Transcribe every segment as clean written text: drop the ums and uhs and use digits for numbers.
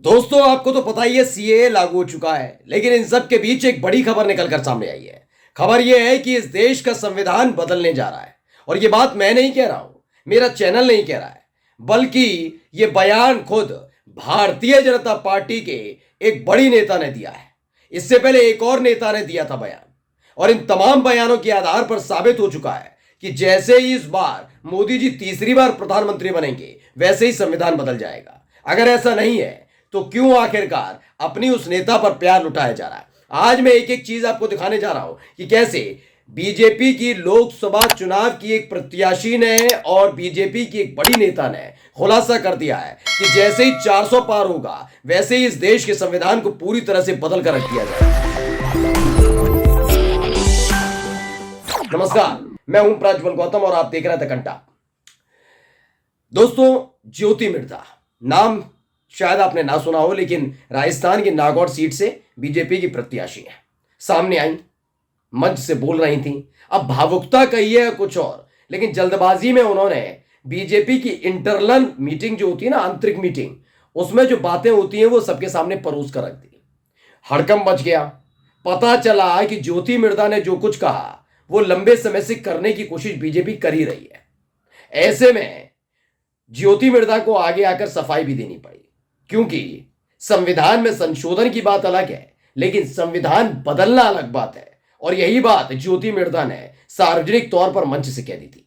दोस्तों, आपको तो पता ही है सीएए लागू हो चुका है, लेकिन इन सब के बीच एक बड़ी खबर निकलकर सामने आई है। खबर यह है कि इस देश का संविधान बदलने जा रहा है। और यह बात मैं नहीं कह रहा हूं, मेरा चैनल नहीं कह रहा है, बल्कि यह बयान खुद भारतीय जनता पार्टी के एक बड़ी नेता ने दिया है। इससे पहले एक और नेता ने दिया था बयान, और इन तमाम बयानों के आधार पर साबित हो चुका है कि जैसे ही इस बार मोदी जी तीसरी बार प्रधानमंत्री बनेंगे, वैसे ही संविधान बदल जाएगा। अगर ऐसा नहीं है तो क्यों आखिरकार अपनी उस नेता पर प्यार लुटाया जा रहा है। आज मैं एक एक चीज आपको दिखाने जा रहा हूं कि कैसे बीजेपी की लोकसभा चुनाव की एक प्रत्याशी ने और बीजेपी की एक बड़ी नेता ने खुलासा कर दिया है कि जैसे ही 400 पार होगा, वैसे ही इस देश के संविधान को पूरी तरह से बदल कर रख दिया जाएगा। नमस्कार, मैं हूं प्रज्वल गौतम और आप देख रहे थे कंटा। दोस्तों, ज्योति मिर्धा नाम शायद आपने ना सुना हो, लेकिन राजस्थान की नागौर सीट से बीजेपी की प्रत्याशी है। सामने आई, मंच से बोल रही थी। अब भावुकता कही है कुछ और, लेकिन जल्दबाजी में उन्होंने बीजेपी की इंटरनल मीटिंग जो होती है ना, आंतरिक मीटिंग, उसमें जो बातें होती हैं वो सबके सामने परोस कर रख दी। हड़कंप मच गया। पता चला कि ज्योति मिर्धा ने जो कुछ कहा वो लंबे समय से करने की कोशिश बीजेपी कर ही रही है। ऐसे में ज्योति मिर्धा को आगे आकर सफाई भी देनी पड़ी, क्योंकि संविधान में संशोधन की बात अलग है, लेकिन संविधान बदलना अलग बात है। और यही बात ज्योति मिर्धा ने सार्वजनिक तौर पर मंच से कह दी थी।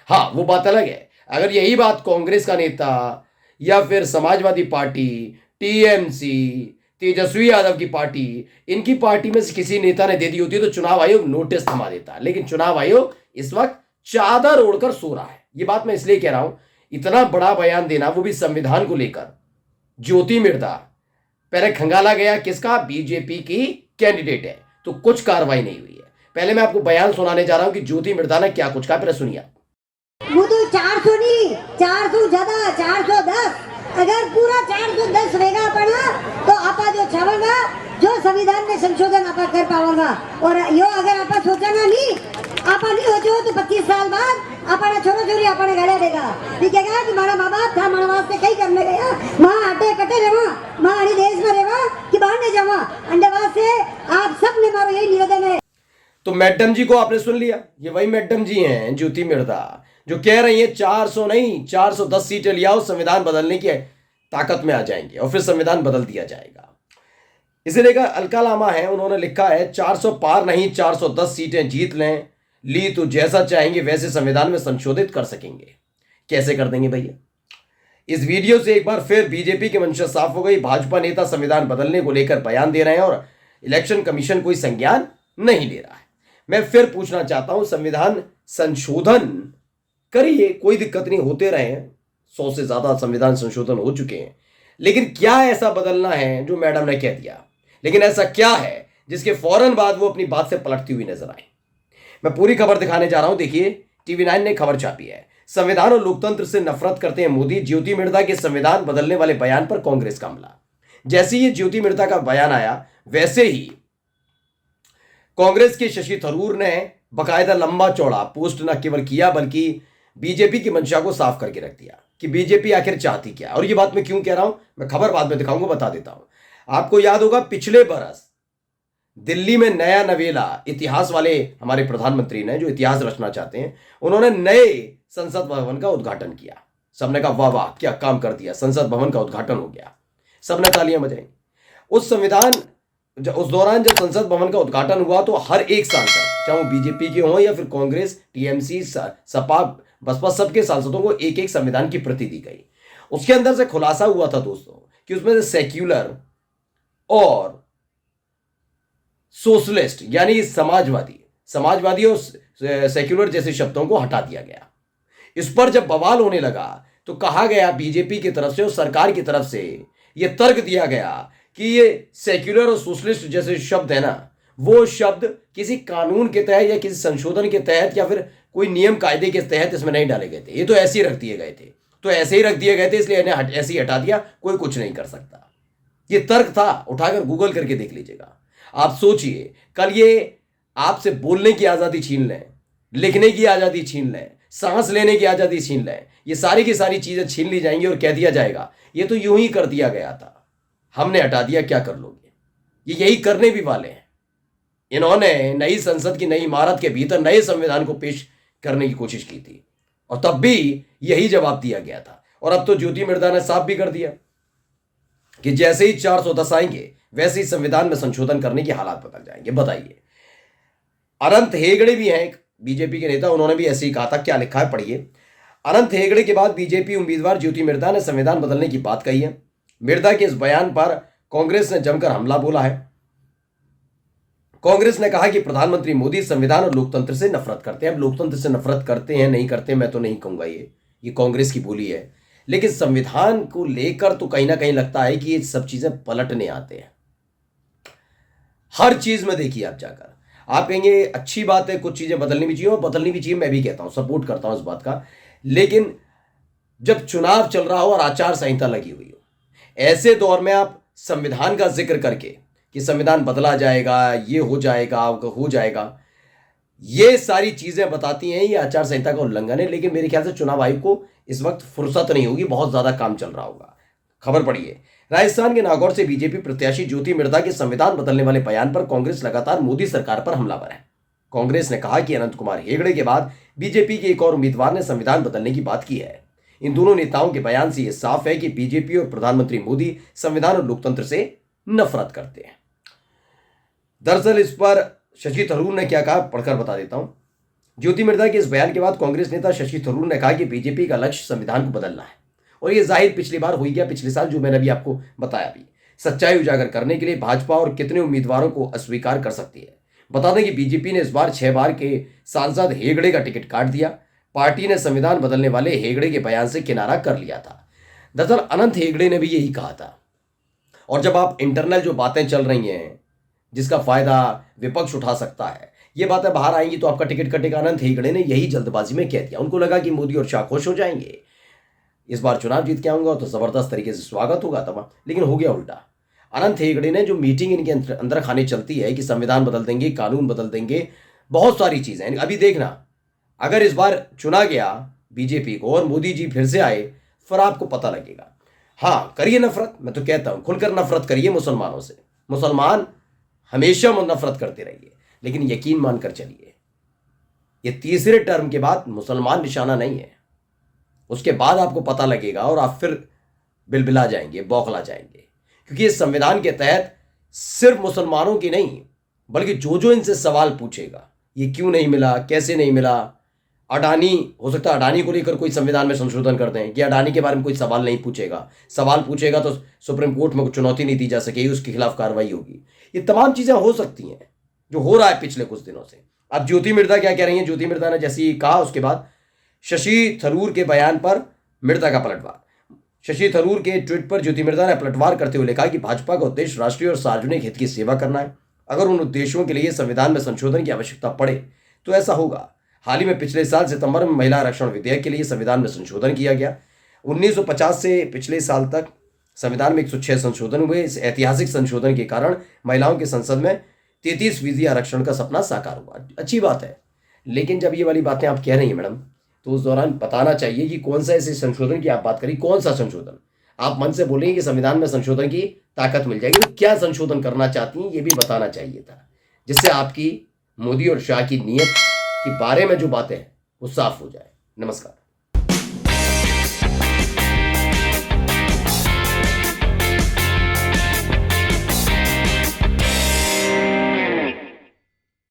हाँ, वो बात अलग है अगर यही बात कांग्रेस का नेता या फिर समाजवादी पार्टी, टीएमसी, तेजस्वी यादव की पार्टी, इनकी पार्टी में से किसी नेता ने दे दी होती तो चुनाव आयोग नोटिस थमा देता। लेकिन चुनाव आयोग इस वक्त चादर ओढ़कर सो रहा है। ये बात मैं इसलिए कह रहा हूं, इतना बड़ा बयान देना, वो भी संविधान को लेकर। ज्योति मिर्धा पहले खंगाला गया किसका? बीजेपी की कैंडिडेट है, तो कुछ कार्रवाई नहीं हुई है। पहले मैं आपको बयान सुनाने जा रहा हूं कि ज्योति मिर्धा ने क्या कुछ कहा, पहले सुनिए। वो तो 400 नहीं, 400 ज्यादा, 410। अगर पूरा 410 रहेगा पड़ा तो आपा जो छावेगा, जो संविधान में संशोधन आपा कर पाओगा। और यो अगर आपा सोचा ना नहीं, आपा नहीं हो जो तो 25 साल बाद अपना छोरो छोरी अपने गले देगा। ठीक है कि मारा माँ बाप था, मारा वास्ते कई करने गया, माँ अटे कटे रेवा, माँ अड़ी देश में रेवा कि बाहर नहीं जावा। अंडे से आप सब ने मारो यही निवेदन है। तो मैडम जी को आपने सुन लिया। ये वही मैडम जी हैं ज्योति मिर्धा, जो कह रही है 400 नहीं 410 सीटें लिया हो, संविधान बदलने की ताकत में आ जाएंगे और फिर संविधान बदल दिया जाएगा। इसे लेकर अलका लामा है, उन्होंने लिखा है 400 पार नहीं 410 सीटें जीत लें, ली तो जैसा चाहेंगे वैसे संविधान में संशोधित कर सकेंगे। कैसे कर देंगे भैया? इस वीडियो से एक बार फिर बीजेपी की मंशा साफ हो गई। भाजपा नेता संविधान बदलने को लेकर बयान दे रहे हैं और इलेक्शन कमीशन कोई संज्ञान नहीं ले रहा है। मैं फिर पूछना चाहता हूं, संविधान संशोधन करिए, कोई दिक्कत नहीं, होते रहे हैं। 100 से ज्यादा संविधान संशोधन हो चुके हैं, लेकिन क्या ऐसा बदलना है जो मैडम ने कह दिया? लेकिन ऐसा क्या है जिसके फौरन बाद वो अपनी बात से पलटती हुई नजर आए? मैं पूरी खबर दिखाने जा रहा हूं। देखिए, टीवी 9 ने खबर छापी है। संविधान और लोकतंत्र से नफरत करते हैं मोदी, ज्योति मिर्धा के संविधान बदलने वाले बयान पर कांग्रेस का हमला। जैसे ही ज्योति मिर्धा का बयान आया, वैसे ही कांग्रेस के शशि थरूर ने बकायदा लंबा चौड़ा पोस्ट न केवल किया, बल्कि बीजेपी की मंशा को साफ करके रख दिया कि बीजेपी आखिर चाहती क्या। और ये बात मैं क्यों कह रहा हूं, मैं खबर बाद में दिखाऊंगा, बता देता हूं। आपको याद होगा, पिछले बरस दिल्ली में नया नवेला इतिहास वाले हमारे प्रधानमंत्री ने, जो इतिहास रचना चाहते हैं, उन्होंने नए संसद भवन का उद्घाटन किया। सबने कहा वाह वाह क्या काम कर दिया, संसद भवन का उद्घाटन हो गया, सबने तालियां बजाई। उस दौरान जब संसद भवन का उद्घाटन हुआ तो हर एक सांसद, चाहे वो बीजेपी के हों या फिर कांग्रेस, टीएमसी, सपा, बसपा, सबके सांसदों को एक एक संविधान की प्रति दी गई। उसके अंदर से खुलासा हुआ था दोस्तों कि उसमें से सेक्युलर और सोशलिस्ट यानी समाजवादी और सेक्युलर जैसे शब्दों को हटा दिया गया। इस पर जब बवाल होने लगा तो कहा गया बीजेपी की तरफ से और सरकार की तरफ से यह तर्क दिया गया कि ये सेक्युलर और सोशलिस्ट जैसे शब्द है ना, वो शब्द किसी कानून के तहत या किसी संशोधन के तहत या फिर कोई नियम कायदे के तहत इसमें नहीं डाले गए थे। ये तो ऐसे ही रख दिए गए थे, तो ऐसे ही रख दिए गए थे, इसलिए इन्हें ऐसे ही हटा दिया, कोई कुछ नहीं कर सकता। ये तर्क था, उठाकर गूगल करके देख लीजिएगा। आप सोचिए, कल ये आपसे बोलने की आजादी छीन लें, लिखने की आजादी छीन लें, सांस लेने की आजादी छीन लें, ये सारी की सारी चीजें छीन ली जाएंगी और कह दिया जाएगा ये तो यूं ही कर दिया गया था। हमने हटा दिया, क्या कर लोगे? ये यही करने भी वाले हैं। इन्होंने नई संसद की नई इमारत के भीतर नए संविधान को पेश करने की कोशिश की थी और तब भी यही जवाब दिया गया था। और अब तो ज्योति मिर्धा ने साफ भी कर दिया कि जैसे ही 410 आएंगे वैसे ही संविधान में संशोधन करने की हालात बदल जाएंगे। बताइए। अनंत हेगड़े भी हैं एक बीजेपी के नेता, उन्होंने भी ऐसे ही कहा था। क्या लिखा है पढ़िए। अनंत हेगड़े के बाद बीजेपी उम्मीदवार ज्योति मिर्धा ने संविधान बदलने की बात कही है। मिर्धा के इस बयान पर कांग्रेस ने जमकर हमला बोला है। कांग्रेस ने कहा कि प्रधानमंत्री मोदी संविधान और लोकतंत्र से नफरत करते हैं। अब लोकतंत्र से नफरत करते हैं नहीं करते मैं तो नहीं कहूंगा, ये कांग्रेस की बोली है, लेकिन संविधान को लेकर तो कहीं ना कहीं लगता है कि ये सब चीजें पलटने आते हैं। हर चीज में देखिए आप जाकर, आप कहेंगे अच्छी बात है, कुछ चीजें बदलनी भी चाहिए और बदलनी भी चाहिए, मैं भी कहता हूं, सपोर्ट करता हूं इस बात का। लेकिन जब चुनाव चल रहा हो और आचार संहिता लगी हुई हो, ऐसे दौर में आप संविधान का जिक्र करके कि संविधान बदला जाएगा, ये हो जाएगा, ये सारी चीजें बताती हैं ये आचार संहिता का उल्लंघन है। लेकिन मेरे ख्याल से चुनाव आयोग को इस वक्त फुर्सत नहीं होगी, बहुत ज्यादा काम चल रहा होगा। खबर पढ़िए। राजस्थान के नागौर से बीजेपी प्रत्याशी ज्योति मिर्धा के संविधान बदलने वाले बयान पर कांग्रेस लगातार मोदी सरकार पर हमलावर है। कांग्रेस ने कहा कि अनंत कुमार हेगड़े के बाद बीजेपी के एक और उम्मीदवार ने संविधान बदलने की बात की है। इन दोनों नेताओं के बयान से यह साफ है कि बीजेपी और प्रधानमंत्री मोदी संविधान और लोकतंत्र से नफरत करते हैं। दरअसल इस पर शशि थरूर ने क्या कहा पढ़कर बता देता हूं। ज्योति मिर्धा के इस बयान के बाद कांग्रेस नेता शशि थरूर ने कहा कि बीजेपी का लक्ष्य संविधान को बदलना है और यह जाहिर पिछली बार हो गया, पिछले साल, जो मैंने अभी आपको बताया भी। सच्चाई उजागर करने के लिए भाजपा और कितने उम्मीदवारों को अस्वीकार कर सकती है। बता दें कि बीजेपी ने इस बार 6 बार के सांसद हेगड़े का टिकट काट दिया। पार्टी ने संविधान बदलने वाले हेगड़े के बयान से किनारा कर लिया था। दरअसल अनंत हेगड़े ने भी यही कहा था। और जब आप इंटरनल जो बातें चल रही हैं जिसका फायदा विपक्ष उठा सकता है, ये बातें बाहर आएंगी तो आपका टिकट कटेगा। अनंत हेगड़े ने यही जल्दबाजी में कह दिया। उनको लगा कि मोदी और शाह खुश हो जाएंगे, इस बार चुनाव जीत के आऊंगा तो जबरदस्त तरीके से स्वागत होगा तमाम, लेकिन हो गया उल्टा। अनंत हेगड़े ने जो मीटिंग इनके अंदर खाने चलती है कि संविधान बदल देंगे, कानून बदल देंगे, बहुत सारी चीजें। अभी देखना, अगर इस बार चुना गया बीजेपी को और मोदी जी फिर से आए, फिर आपको पता लगेगा। हाँ, करिए नफरत, मैं तो कहता हूं खुलकर नफरत करिए मुसलमानों से। मुसलमान हमेशा नफरत करते रहिए, लेकिन यकीन मानकर चलिए ये तीसरे टर्म के बाद मुसलमान निशाना नहीं है। उसके बाद आपको पता लगेगा और आप फिर बिलबिला जाएंगे, बौखला जाएंगे, क्योंकि इस संविधान के तहत सिर्फ मुसलमानों की नहीं बल्कि जो इनसे सवाल पूछेगा, ये क्यों नहीं मिला, कैसे नहीं मिला। अडानी, हो सकता है अडानी को लेकर कोई संविधान में संशोधन कर दें कि अडानी के बारे में कोई सवाल नहीं पूछेगा। सवाल पूछेगा तो सुप्रीम कोर्ट में चुनौती नहीं दी जा सकेगी, उसके खिलाफ कार्रवाई होगी। ये तमाम चीजें हो सकती हैं, जो हो रहा है पिछले कुछ दिनों से। अब ज्योति मिर्धा क्या कह रही हैं? ज्योति मिर्धा ने जैसे ही कहा उसके बाद शशि थरूर के बयान पर मिर्धा का पलटवार। शशि थरूर के ट्वीट पर ज्योति मिर्धा ने पलटवार करते हुए लिखा कि भाजपा का उद्देश्य राष्ट्रीय और सार्वजनिक हित की सेवा करना है। अगर उन उद्देश्यों के लिए संविधान में संशोधन की आवश्यकता पड़े तो ऐसा होगा। हाल ही में पिछले साल सितंबर में महिला आरक्षण विधेयक के लिए संविधान में संशोधन किया गया। 1950 से पिछले साल तक संविधान में 106 संशोधन हुए। इस ऐतिहासिक संशोधन के कारण महिलाओं के संसद में 33% आरक्षण का सपना साकार हुआ। अच्छी बात है, लेकिन जब ये वाली बातें आप कह रही हैं मैडम, तो उस दौरान बताना चाहिए कि कौन सा ऐसे संशोधन की आप बात करी, कौन सा संशोधन। आप मन से बोलेंगे कि संविधान में संशोधन की ताकत मिल जाएगी, तो क्या संशोधन करना चाहती हैं ये भी बताना चाहिए था, जिससे आपकी मोदी और शाह की नीयत के बारे में जो बातें हैं वो साफ हो जाए। नमस्कार।